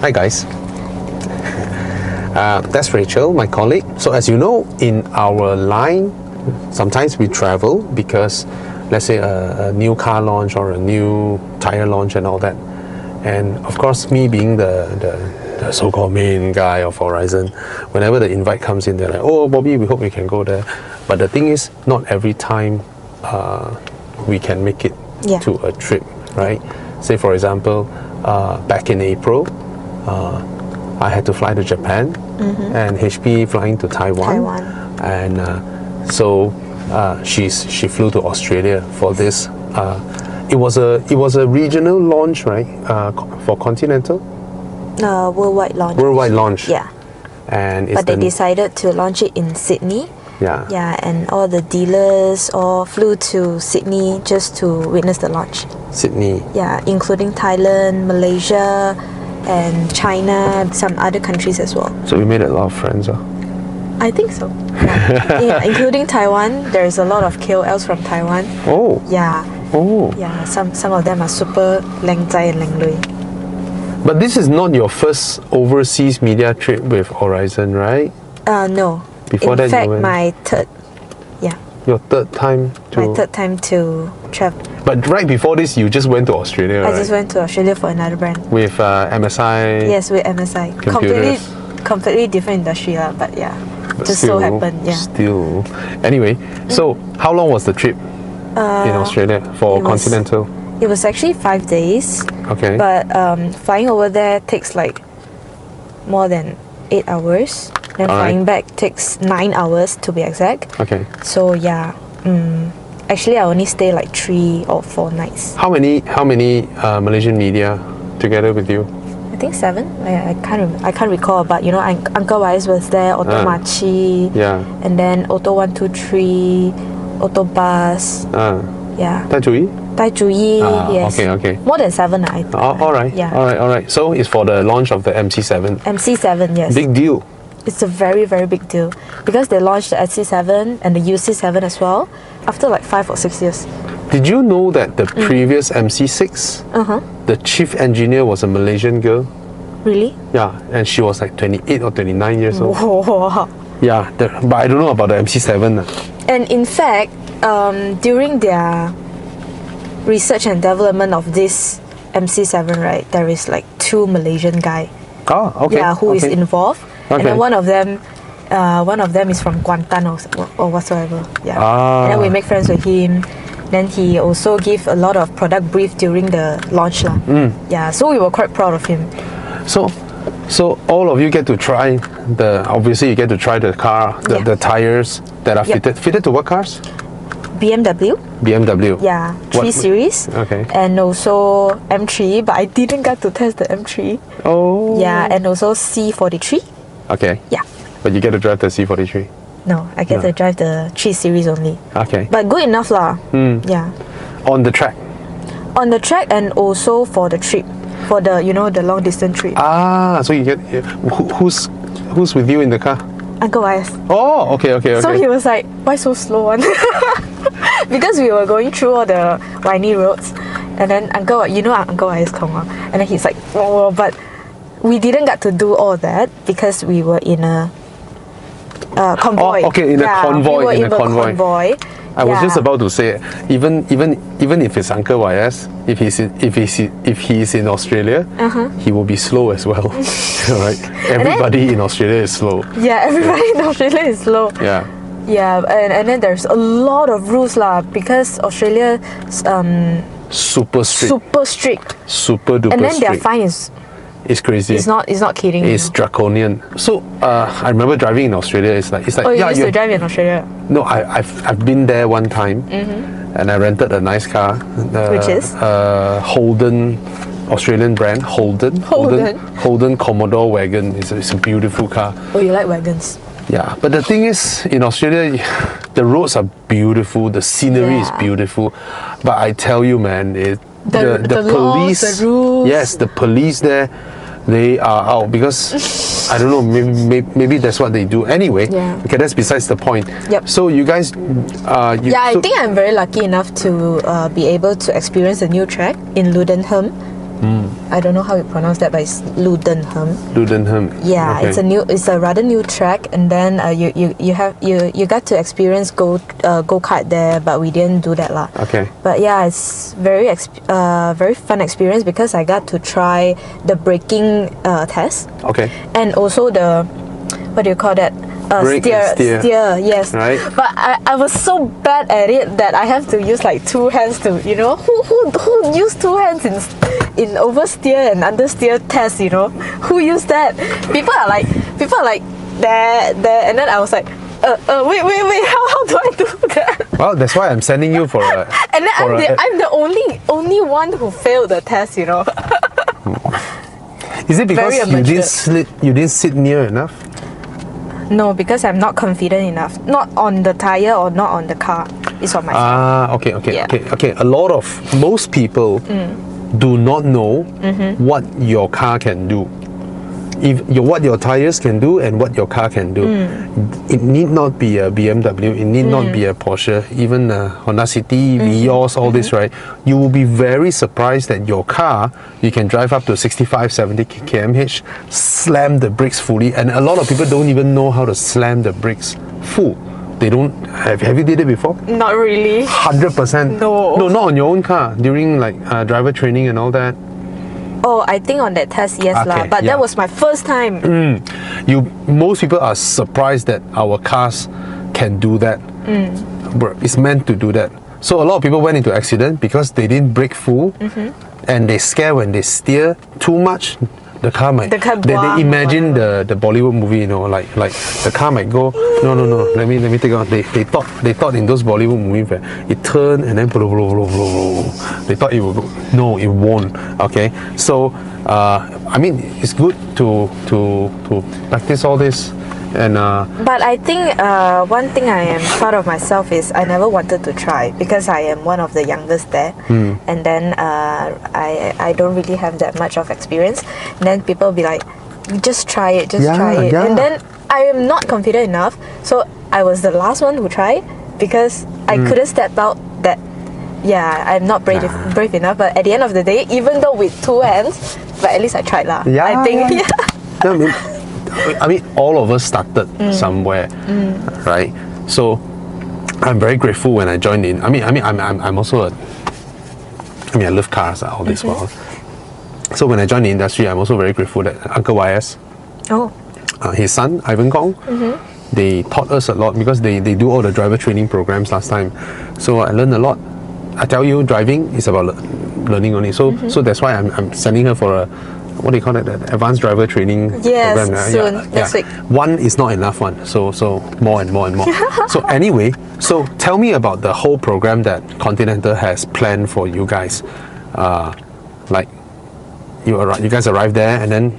Hi guys. That's Rachel, my colleague. So as you know, in our line, sometimes we travel because, let's say, a new car launch or a new tire launch and all that. And of course, me being the so-called main guy of Horizon, whenever the invite comes in, they're like, oh, Bobby, we hope we can go there. But the thing is, not every time we can make it to a trip, right? Say, for example, back in April, I had to fly to Japan, and HP flying to Taiwan. And so she flew to Australia for this. It was a regional launch, right? For Continental. Worldwide launch. Worldwide launch. Yeah. And but they decided to launch it in Sydney. Yeah. Yeah, and all the dealers all flew to Sydney just to witness the launch. Sydney. Yeah, including Thailand, Malaysia, and China, some other countries as well. So we made a lot of friends, huh? I think so. Yeah, including Taiwan. There's a lot of KOLs from Taiwan. Oh. Yeah. Oh. Yeah, some of them are super Leng Zai and Leng Lui. But this is not your first overseas media trip with Horizon, right? No. Before that, in fact, you went... my third. Yeah. Your third time to... My third time to travel. But right before this, you just went to Australia, right? I just went to Australia for another brand. With MSI? Yes, with MSI. Completely different industry, but yeah. But just still, so happened, yeah. Still. Anyway, so how long was the trip in Australia for Continental? It was actually 5 days. Okay. But flying over there takes like more than 8 hours. Then flying back takes 9 hours to be exact. Okay. So yeah, actually I only stay like 3 or 4 nights. How many Malaysian media together with you? I think 7. I can't recall, but you know, Uncle Wise was there, Auto Machi, and then Auto 123, Auto Bus, yeah. Tai Zhuyi, yes. Okay. More than 7, I think. All right. Yeah. All right. So it's for the launch of the MC7. MC7, yes. Big deal. It's a very, very big deal because they launched the SC7 and the UC7 as well after like 5 or 6 years. Did you know that the previous MC6, the chief engineer was a Malaysian girl? Really? Yeah, and she was like 28 or 29 years old. Whoa. Yeah, but I don't know about the MC7. And in fact, during their research and development of this MC7, right, there is like 2 Malaysian guy. Oh, okay. Yeah, who is involved. Okay. And then one of them is from Kuantan or whatsoever. Yeah. And then we make friends with him. Then he also gave a lot of product brief during the launch. Yeah, so we were quite proud of him. So all of you get to try obviously you get to try the car, the tires that are fitted to what cars? BMW. Yeah, 3 Series. Okay. And also M3, but I didn't get to test the M3. Oh. Yeah, and also C43. Okay. Yeah. But you get to drive the C43? No, I get to drive the 3 Series only. Okay. But good enough lah. Yeah. On the track? On the track and also for the trip. For the, the long distance trip. So you get... Who's with you in the car? Uncle Wise. Oh, okay. So he was like, why so slow one? Because we were going through all the windy roads. And then Uncle Wise come on. And then he's like, oh, but we didn't get to do all that because we were in a convoy. Oh, okay, in a convoy. We were in a convoy. I was just about to say, even if it's Uncle YS, if he's in Australia, he will be slow as well. Right? Everybody in Australia is slow. Yeah, everybody in Australia is slow. Yeah. Yeah, and then there's a lot of rules lah because Australia super strict. Super duper strict. And then their fine is... It's crazy. It's not kidding. It's draconian. So I remember driving in Australia. It's like you used to drive in Australia? No, I've been there one time, and I rented a nice car. Which is Holden, Australian brand. Holden Commodore wagon. It's a beautiful car. Oh, you like wagons? Yeah, but the thing is, in Australia, the roads are beautiful. The scenery is beautiful, but I tell you, man, the police, laws, the rules. Yes, the police there, they are out because I don't know, maybe that's what they do. Anyway, okay, that's besides the point. Yep. So you guys, I think I'm very lucky enough to be able to experience a new track in Ludenham. I don't know how you pronounce that, but it's Ludenham. Ludenham. Yeah, Okay. it's a rather new track, and then you got to experience go kart there, but we didn't do that lah. Okay. But yeah, it's very fun experience because I got to try the braking test. Okay. And also the, what do you call that? Brake and steer. Yes. Right. But I was so bad at it that I have to use like two hands to, you know, who use two hands in oversteer and understeer test, you know? Who use that? People are like there, and then I was like, wait, how do I do that? Well, that's why I'm sending you for a. And then I'm the only one who failed the test, you know. Is it because Very you didn't sit near enough? No, because I'm not confident enough. Not on the tire or not on the car. It's on myself. Okay. Most people do not know what your car can do. What your tires can do and what your car can do. It need not be a BMW, it need not be a Porsche, even a Honda City, Vios, all this, right? You will be very surprised that your car, you can drive up to 65, 70 km/h, slam the brakes fully, and a lot of people don't even know how to slam the brakes full. They don't. Have you did it before? Not really. 100%. No. Not on your own car, during like driver training and all that. Oh, I think on that test, yes lah. But that was my first time. Most people are surprised that our cars can do that. It's meant to do that. So a lot of people went into accident because they didn't brake full, and they scare when they steer too much. The car might. They imagine the Bollywood movie, you know, like the car might go. No. Let me take out. They thought in those Bollywood movies where it turned and then blah, blah, blah, blah, blah. They thought it would go. No, it won't. Okay, so I mean, it's good to practice all this. And but I think one thing I am proud of myself is I never wanted to try because I am one of the youngest there, and then I don't really have that much of experience. And then people will be like, just try it, try it. And then I am not confident enough, so I was the last one who tried because I couldn't step out that. Yeah, I'm not brave enough. But at the end of the day, even though with two hands, but at least I tried lah. I think. I mean, all of us started somewhere, right? So I'm very grateful when I joined in. I'm also I love cars all this while. So when I joined the industry, I'm also very grateful that Uncle YS, his son Ivan Kong, they taught us a lot because they do all the driver training programs last time. So I learned a lot. I tell you, driving is about learning only. So that's why I'm sending her for a, what do you call it? Advanced driver training program. Soon, next week. One is not enough one. So more and more and more. So anyway, so tell me about the whole program that Continental has planned for you guys. Like you guys arrived there, and then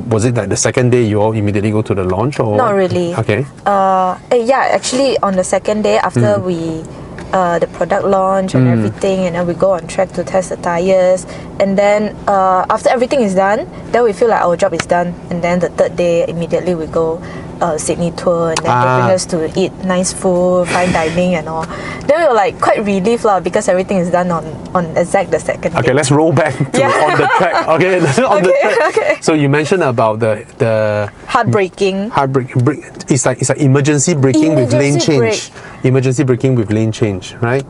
was it like the second day you all immediately go to the launch, or? Not really. Okay. Actually on the second day after we the product launch and everything, and then we go on track to test the tires, and then after everything is done, then we feel like our job is done, and then the third day immediately we go Sydney tour, and then they bring us to eat nice food, fine dining and all. Then we were like quite relieved lah because everything is done on exact the second day. Okay, let's roll back to on the track. Okay, on the track. Okay. So you mentioned about the Heartbreaking. It's like emergency braking with lane change. Brake. Emergency braking with lane change, right?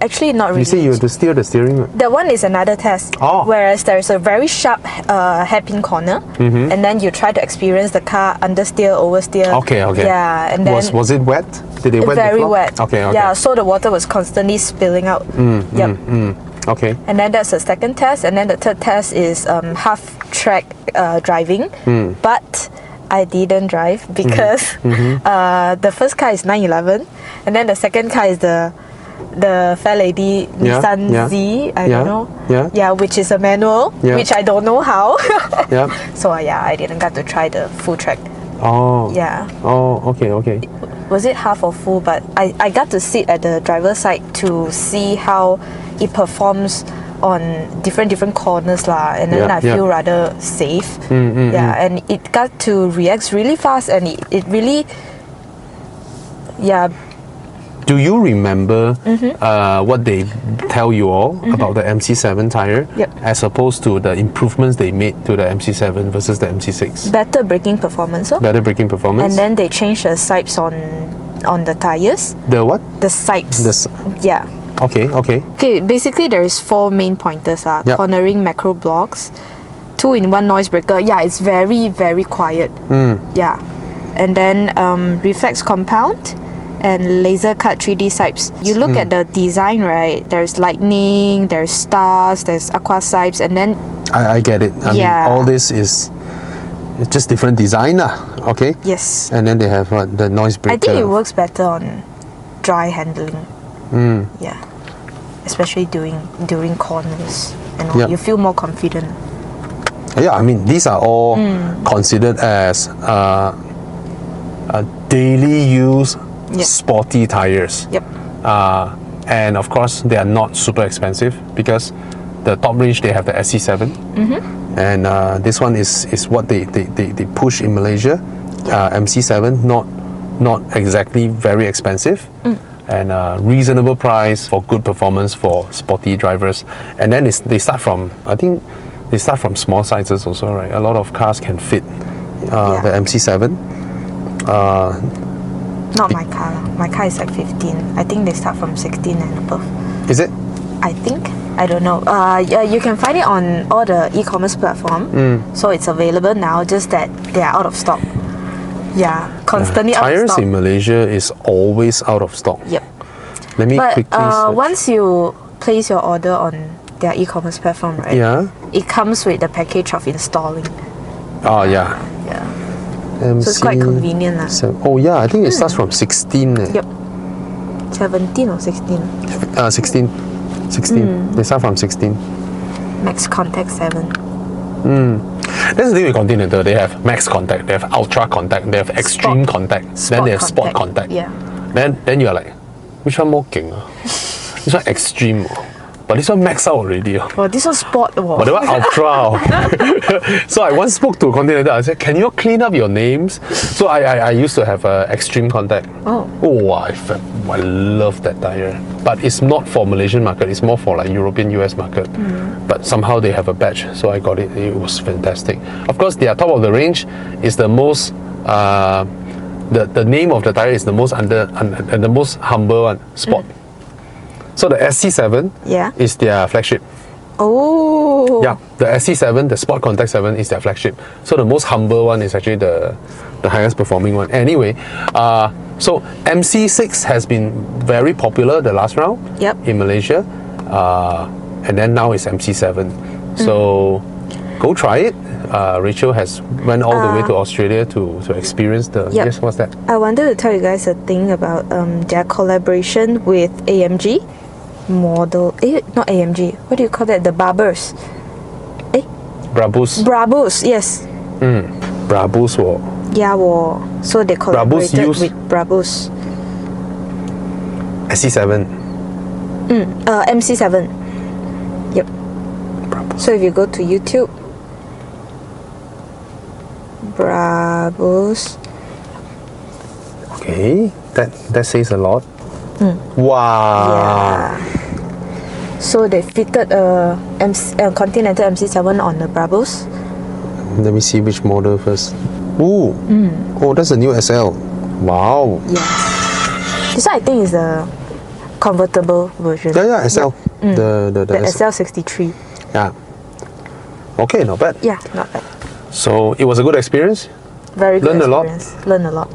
Actually not really. You say you have to steer the steering wheel. That one is another test. Whereas there is a very sharp hairpin corner, and then you try to experience the car understeer, oversteer. Okay. Yeah, and then was it wet? Did it wet? Very wet. Okay. Yeah, so the water was constantly spilling out. Okay. And then that's the second test, and then the third test is half track driving, but I didn't drive because the first car is 911, and then the second car is the fair lady Nissan Z, I don't know. Yeah, which is a manual, which I don't know how. So I didn't get to try the full track. Okay. Was it half or full? But I got to sit at the driver's side to see how it performs on different corners lah, and then I feel rather safe. And it got to react really fast, and it really Do you remember what they tell you all about the MC7 tire as opposed to the improvements they made to the MC7 versus the MC6? Better braking performance. Oh? Better braking performance. And then they changed the sipes on the tires. The what? The sipes. Yeah. Okay. Okay, basically there is 4 main pointers. Cornering macro blocks, 2-in-1 noise breaker. Yeah, it's very, very quiet. Yeah. And then reflex compound and laser cut 3D sipes. You look at the design, right? There's lightning, there's stars, there's aqua sipes, and then I get it. I mean, all this is just different design, okay? Yes. And then they have the noise breaker. I think it works better on dry handling. Yeah. Especially during corners and all. You feel more confident. Yeah, I mean, these are all considered as daily use sporty tires. And of course, they are not super expensive because the top range they have the SC7, and this one is what they push in Malaysia. MC7, not exactly very expensive, and reasonable price for good performance for sporty drivers. And then they start from, I think they start from small sizes also, right? A lot of cars can fit the MC7. Not my car. My car is like 15. I think they start from 16 and above. Is it? I think. I don't know. You can find it on all the e-commerce platform. So it's available now, just that they are out of stock. Yeah, constantly out of stock. Tires in Malaysia is always out of stock. Yep. Let me quickly search. Once you place your order on their e-commerce platform, right? Yeah. It comes with the package of installing. Oh, yeah. Yeah. So it's quite convenient. Oh, yeah, I think it starts from 16. Yep. 17 or 16? 16. They start from 16. Max Contact 7. That's the thing with Continental. They have Max Contact, they have Ultra Contact, they have Extreme Contact, then they have Sport Contact. Yeah. Then you're like, which one more king? This one Extreme. But this one max out already. Oh, this one Sport. But that one Ultra. So I once spoke to Continental. I said, can you clean up your names? So I used to have Extreme Contact. Oh, I love that tire. But it's not for Malaysian market. It's more for like European, US market. But somehow they have a batch, so I got it. It was fantastic. Of course, their top of the range is the most. The name of the tire is the most the most humble one, Sport. So the SC7 is their flagship. Oh. Yeah, the SC7, the Sport Contact 7 is their flagship. So the most humble one is actually the highest performing one. Anyway, so MC6 has been very popular the last round in Malaysia. And then now it's MC7. So go try it. Rachel has went all the way to Australia to experience the... Yes, what's that? I wanted to tell you guys a thing about their collaboration with AMG. Not AMG. What do you call that? The Barbers. Brabus, yes. Brabus. Yeah, so they collaborated with Brabus. SC7. MC7. Yep. Brabus. So if you go to YouTube, Brabus. Okay, that says a lot. Wow. Yeah. So they fitted a Continental MC7 on the Brabus. Let me see which model first. Ooh. Oh, that's a new SL. Wow. Yeah. This one I think is the convertible version. Yeah, SL. The SL63. Yeah. Okay, not bad. Yeah, not bad. So it was a good experience. Very good experience. Learned a lot.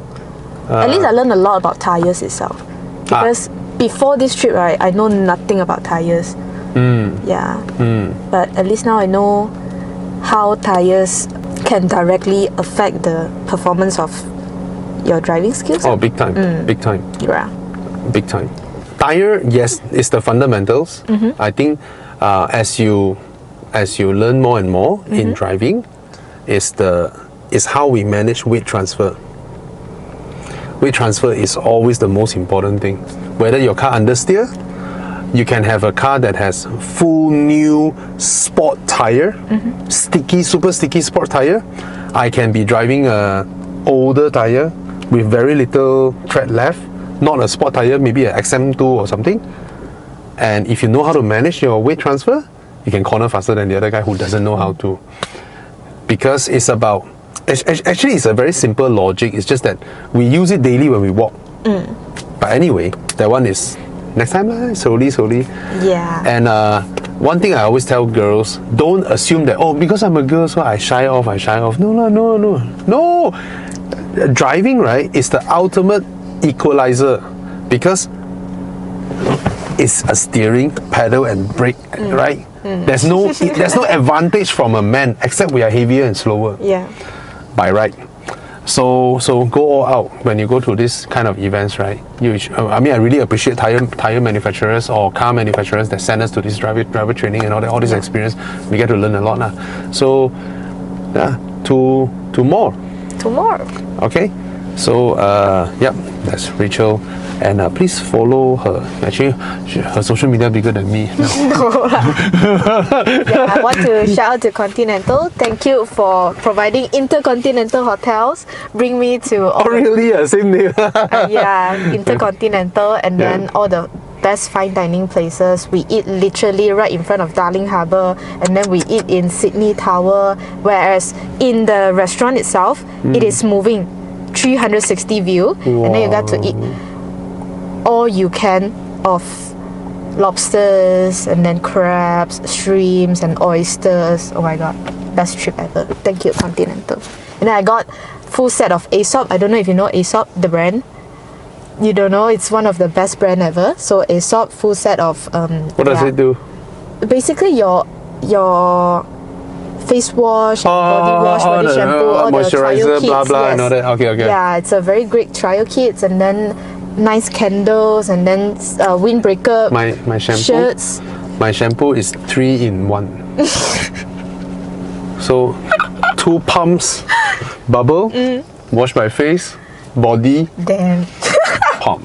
At least I learned a lot about tires itself. Because before this trip, right, I know nothing about tires. But at least now I know how tires can directly affect the performance of your driving skills. Oh, big time. Big time. Yeah. Big time. Tire, yes, it's the fundamentals. I think as you learn more and more in driving, is how we manage weight transfer. Weight transfer is always the most important thing. Whether your car understeer, you can have a car that has full new sport tire, super sticky sport tire. I can be driving a older tire with very little tread left, not a sport tire, maybe an XM2 or something. And if you know how to manage your weight transfer, you can corner faster than the other guy who doesn't know how to. Because it's about, actually it's a very simple logic. It's just that we use it daily when we walk. But anyway, that one is next time, slowly. Yeah. And one thing I always tell girls, don't assume that, oh, because I'm a girl, so I shy off. No. Driving, right, is the ultimate equalizer, because it's a steering, pedal and brake, right? There's no advantage from a man except we are heavier and slower. Yeah. By right. So go all out when you go to this kind of events, right? I really appreciate tire manufacturers or car manufacturers that send us to this driver training and all this experience. We get to learn a lot now. So yeah, to more. Okay. So that's Rachel, and please follow her. Actually, her social media bigger than me. Yeah, I want to shout out to Continental. Thank you for providing Intercontinental hotels. Bring me to all Really? Same name. Intercontinental, and then all the best fine dining places. We eat literally right in front of Darling Harbour, and then we eat in Sydney Tower, whereas in the restaurant itself, it is moving 360 view. Wow. And then you got to eat all you can of lobsters, and then crabs, shrimps and oysters. Oh my god, best trip ever. Thank you, Continental. And then I got full set of Aesop. I don't know if you know Aesop, the brand. You don't know? It's one of the best brand ever. So Aesop full set of what does it do? Basically your face wash, body wash, body shampoo, all the trial kits. Blah blah, and all that. Okay. Yeah, it's a very great trial kits, and then nice candles, and then windbreaker. My shampoo. Shirts. My shampoo is 3 in 1. So 2 pumps, bubble, wash my face, body, damn. pump.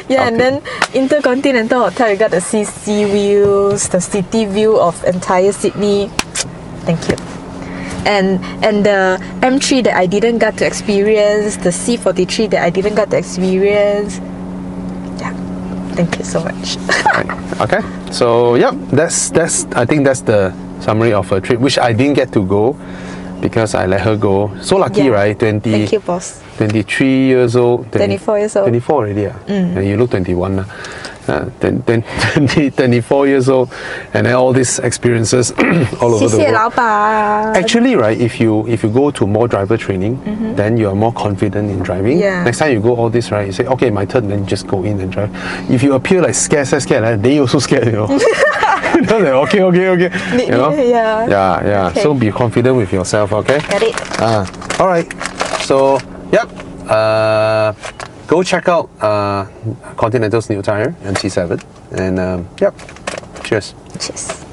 Yeah, Okay. and then Intercontinental Hotel, you got to see sea views, the city view of entire Sydney. Thank you. And the M3 that I didn't get to experience, the C43 that I didn't get to experience. Yeah, thank you so much. Right. Okay. So that's I think that's the summary of a trip which I didn't get to go because I let her go. So lucky, Yeah. right? Thank you, boss. 23 years old. 24 years old. 24 already, and you look 21. 24 years old, and then all these experiences all over the 谢谢 world. 老板. Actually, right, if you go to more driver training, then you are more confident in driving. Yeah. Next time you go all this, right, you say, okay, my turn, then you just go in and drive. If you appear like scared, right, they also scared, you know. They're like, okay. You know? Yeah. Okay. So be confident with yourself, okay? Got it. All right. So, go check out Continental's new tire, MC7. And, cheers. Cheers.